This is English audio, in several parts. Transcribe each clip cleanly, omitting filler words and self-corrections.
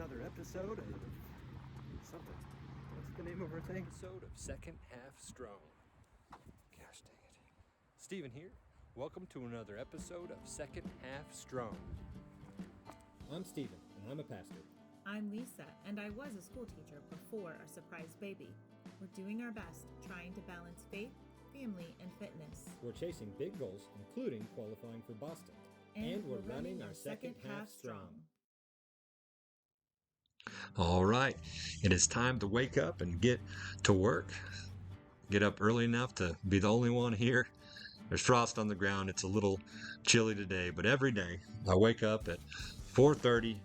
another episode of something. What's the name of our thing? Episode of Second Half Strong. Gosh dang it. Steven here. Welcome to another episode of Second Half Strong. I'm Steven, and I'm a pastor. I'm Lisa, and I was a school teacher before our surprise baby. We're doing our best, trying to balance faith, family, and fitness. We're chasing big goals, including qualifying for Boston. And we're running our second half strong. All right. It is time to wake up and get to work. Get up early enough to be the only one here. There's frost on the ground. It's a little chilly today, but every day I wake up at 4:30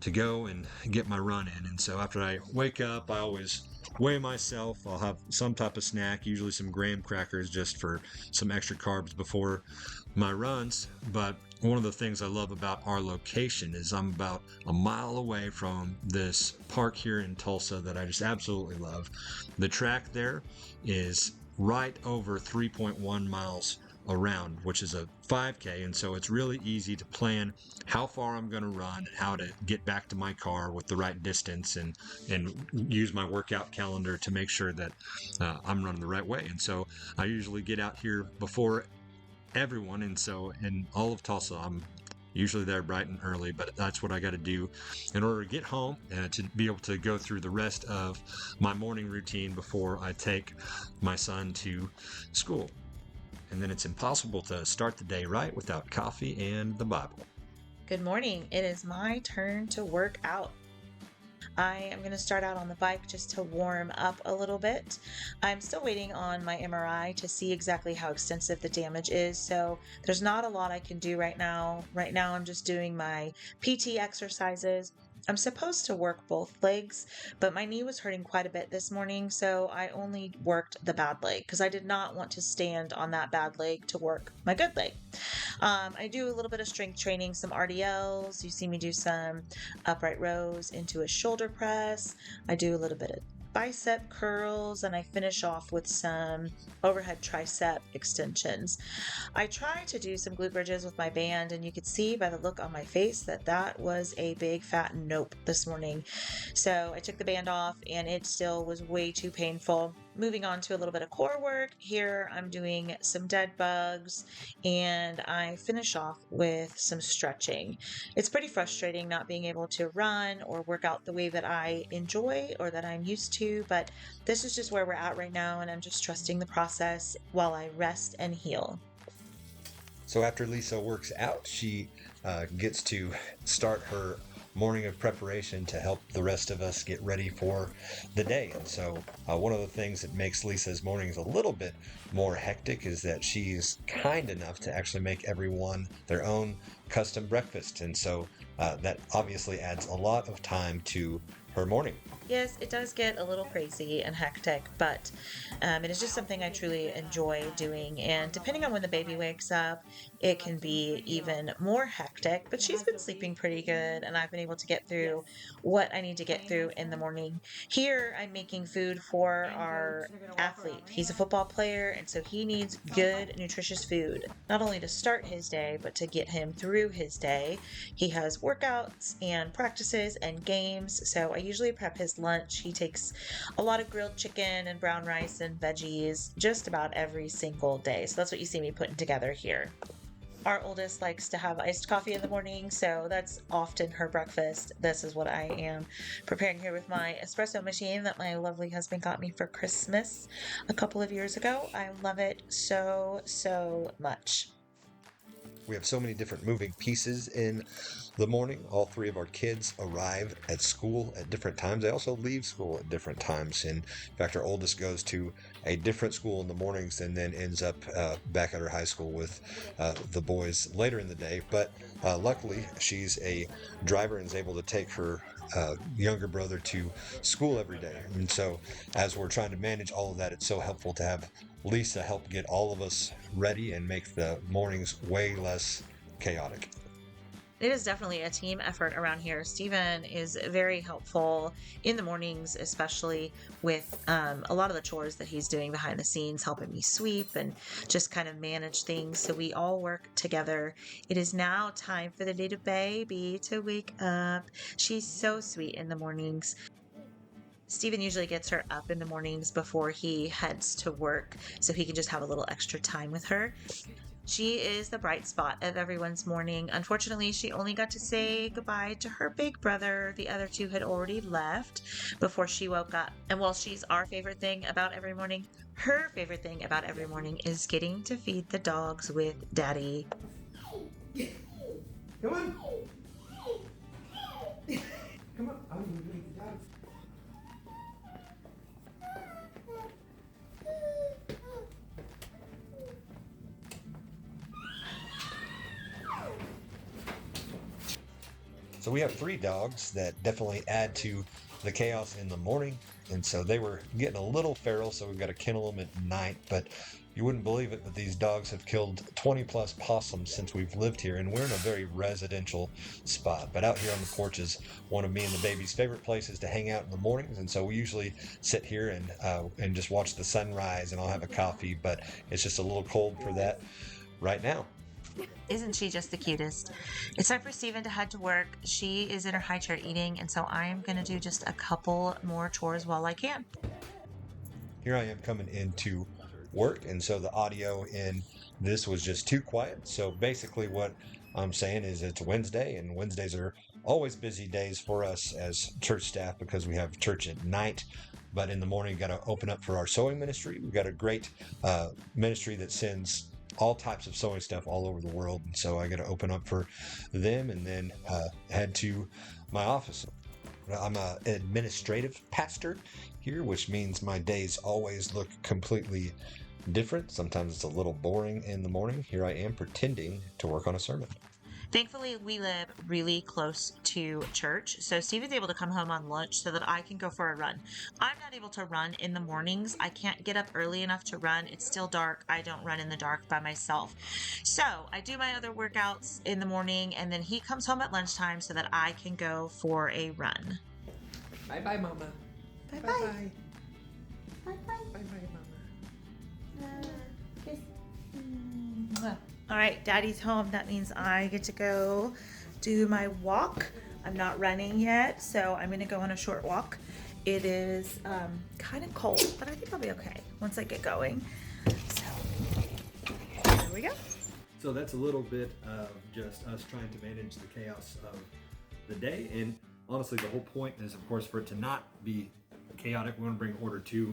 to go and get my run in. And so after I wake up, I always weigh myself. I'll have some type of snack, usually some graham crackers just for some extra carbs before my runs. But one of the things I love about our location is I'm about a mile away from this park here in Tulsa that I just absolutely love. The track there is right over 3.1 miles around, which is a 5K, and so it's really easy to plan how far I'm going to run and how to get back to my car with the right distance and use my workout calendar to make sure that I'm running the right way. And so I usually get out here before everyone, and so in all of Tulsa I'm usually there bright and early, but that's what I got to do in order to get home and to be able to go through the rest of my morning routine before I take my son to school. And then it's impossible to start the day right without coffee and the Bible. Good morning. It is my turn to work out. I am going to start out on the bike just to warm up a little bit. I'm still waiting on my MRI to see exactly how extensive the damage is, so there's not a lot I can do right now. Right now I'm just doing my PT exercises. I'm supposed to work both legs, but my knee was hurting quite a bit this morning, so I only worked the bad leg because I did not want to stand on that bad leg to work my good leg. I do a little bit of strength training, some RDLs. You see me do some upright rows into a shoulder press. I do a little bit of bicep curls, and I finish off with some overhead tricep extensions. I try to do some glute bridges with my band, and you could see by the look on my face that that was a big fat nope this morning. So I took the band off, and it still was way too painful. Moving on to a little bit of core work. Here I'm doing some dead bugs, and I finish off with some stretching. It's pretty frustrating not being able to run or work out the way that I enjoy or that I'm used to, but this is just where we're at right now, and I'm just trusting the process while I rest and heal. So after Lisa works out, she gets to start her morning of preparation to help the rest of us get ready for the day. And so one of the things that makes Lisa's mornings a little bit more hectic is that she's kind enough to actually make everyone their own custom breakfast. And so that obviously adds a lot of time to her morning. Yes, it does get a little crazy and hectic, but it is just something I truly enjoy doing. And depending on when the baby wakes up, it can be even more hectic. But she's been sleeping pretty good, and I've been able to get through what I need to get through in the morning. Here, I'm making food for our athlete. He's a football player, and so he needs good, nutritious food, not only to start his day, but to get him through his day. He has workouts and practices and games, so I usually prep his lunch. He takes a lot of grilled chicken and brown rice and veggies just about every single day. So that's what you see me putting together here. Our oldest likes to have iced coffee in the morning, so that's often her breakfast. This is what I am preparing here with my espresso machine that my lovely husband got me for Christmas a couple of years ago. I love it so much. We have so many different moving pieces in the morning. All three of our kids arrive at school at different times. They also leave school at different times. And in fact, our oldest goes to a different school in the mornings and then ends up back at her high school with the boys later in the day. But luckily, she's a driver and is able to take her younger brother to school every day. And so as we're trying to manage all of that, it's so helpful to have Lisa help get all of us ready and make the mornings way less chaotic. It is definitely a team effort around here. Steven is very helpful in the mornings, especially with a lot of the chores that he's doing behind the scenes, helping me sweep and just kind of manage things. So we all work together. It is now time for the little baby to wake up. She's so sweet in the mornings. Steven usually gets her up in the mornings before he heads to work, so he can just have a little extra time with her. She is the bright spot of everyone's morning. Unfortunately, she only got to say goodbye to her big brother. The other two had already left before she woke up. And while she's our favorite thing about every morning, her favorite thing about every morning is getting to feed the dogs with Daddy. Come on. Come on. I'm going to make the dogs. So we have 3 dogs that definitely add to the chaos in the morning. And so they were getting a little feral, so we've got to kennel them at night. But you wouldn't believe it, but these dogs have killed 20 plus possums since we've lived here. And we're in a very residential spot. But out here on the porch is one of me and the baby's favorite places to hang out in the mornings. And so we usually sit here and just watch the sunrise, and I'll have a coffee. But it's just a little cold for that right now. Isn't she just the cutest? It's time for Steven to head to work. She is in her high chair eating, and so I am going to do just a couple more chores while I can. Here I am coming into work, and so the audio in this was just too quiet. So basically what I'm saying is it's Wednesday, and Wednesdays are always busy days for us as church staff because we have church at night. But in the morning, we've got to open up for our sewing ministry. We've got a great ministry that sends all types of sewing stuff all over the world. And so I got to open up for them and then head to my office. I'm an administrative pastor here, which means my days always look completely different. Sometimes it's a little boring in the morning. Here I am pretending to work on a sermon. Thankfully, we live really close to church, so Steven's able to come home on lunch so that I can go for a run. I'm not able to run in the mornings. I can't get up early enough to run. It's still dark. I don't run in the dark by myself. So I do my other workouts in the morning, and then he comes home at lunchtime so that I can go for a run. Bye-bye, Mama. Bye-bye. Bye-bye. Bye-bye. Bye-bye, Mama. All right, Daddy's home. That means I get to go do my walk. I'm not running yet, so I'm gonna go on a short walk. It is kind of cold, but I think I'll be okay once I get going. So here we go. So that's a little bit of just us trying to manage the chaos of the day. And honestly, the whole point is, of course, for it to not be chaotic. We want to bring order to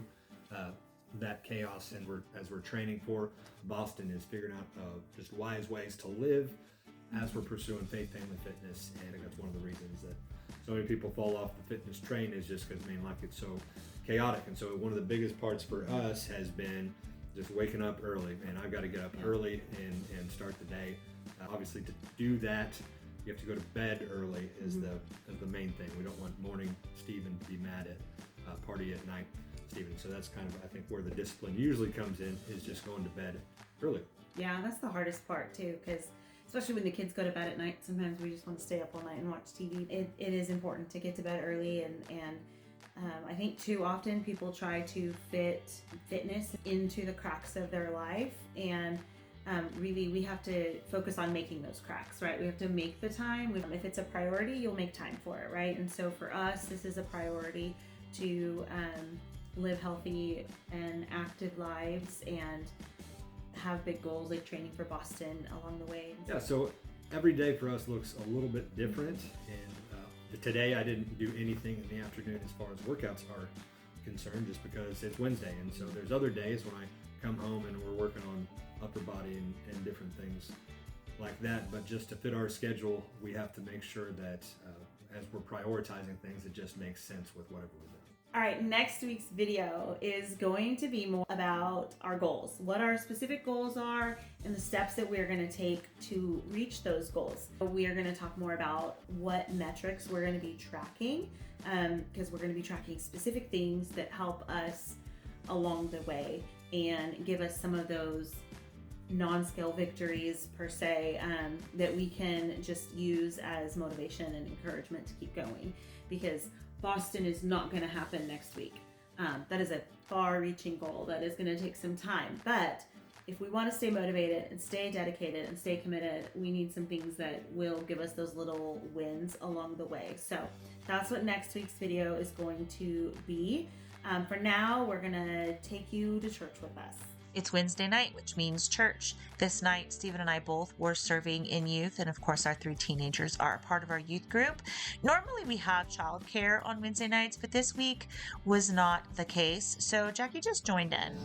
that chaos, and as we're training for Boston, is figuring out just wise ways to live as we're pursuing faith, family, fitness. And I think that's one of the reasons that so many people fall off the fitness train, is just because life gets so chaotic. And so one of the biggest parts for us has been just waking up early. And I've got to get up early and start the day. Obviously, to do that, you have to go to bed early is the main thing. We don't want morning Stephen to be mad at party at night Stephen. So that's kind of, I think, where the discipline usually comes in, is just going to bed early. Yeah, that's the hardest part too, because especially when the kids go to bed at night, sometimes we just want to stay up all night and watch TV. It is important to get to bed early, and I think too often people try to fit fitness into the cracks of their life, and really we have to focus on making those cracks, right? We have to make the time. If it's a priority, you'll make time for it, right? And so for us, this is a priority to live healthy and active lives and have big goals like training for Boston along the way. Yeah, so every day for us looks a little bit different. And today I didn't do anything in the afternoon as far as workouts are concerned, just because it's Wednesday. And so there's other days when I come home and we're working on upper body and different things like that. But just to fit our schedule, we have to make sure that as we're prioritizing things, it just makes sense with whatever we're doing. All right, next week's video is going to be more about our goals, what our specific goals are, and the steps that we're going to take to reach those goals. We are going to talk more about what metrics we're going to be tracking, because we're going to be tracking specific things that help us along the way and give us some of those non-scale victories per se, that we can just use as motivation and encouragement to keep going, because Boston is not going to happen next week. That is a far-reaching goal that is going to take some time, but if we want to stay motivated and stay dedicated and stay committed, we need some things that will give us those little wins along the way. So that's what next week's video is going to be. For now, we're going to take you to church with us. It's Wednesday night, which means church. This night, Stephen and I both were serving in youth, and of course, our 3 teenagers are a part of our youth group. Normally, we have childcare on Wednesday nights, but this week was not the case, so Jackie just joined in.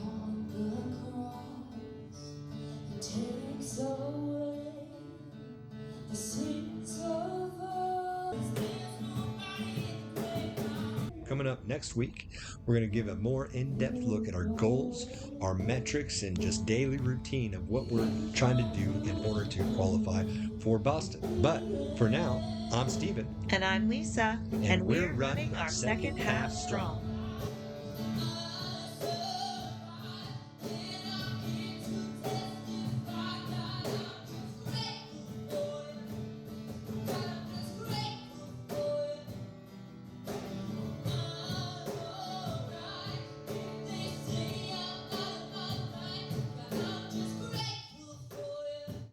Coming up next week, we're going to give a more in-depth look at our goals, our metrics, and just daily routine of what we're trying to do in order to qualify for Boston. But for now, I'm Steven. And I'm Lisa, And we're running our second half strong.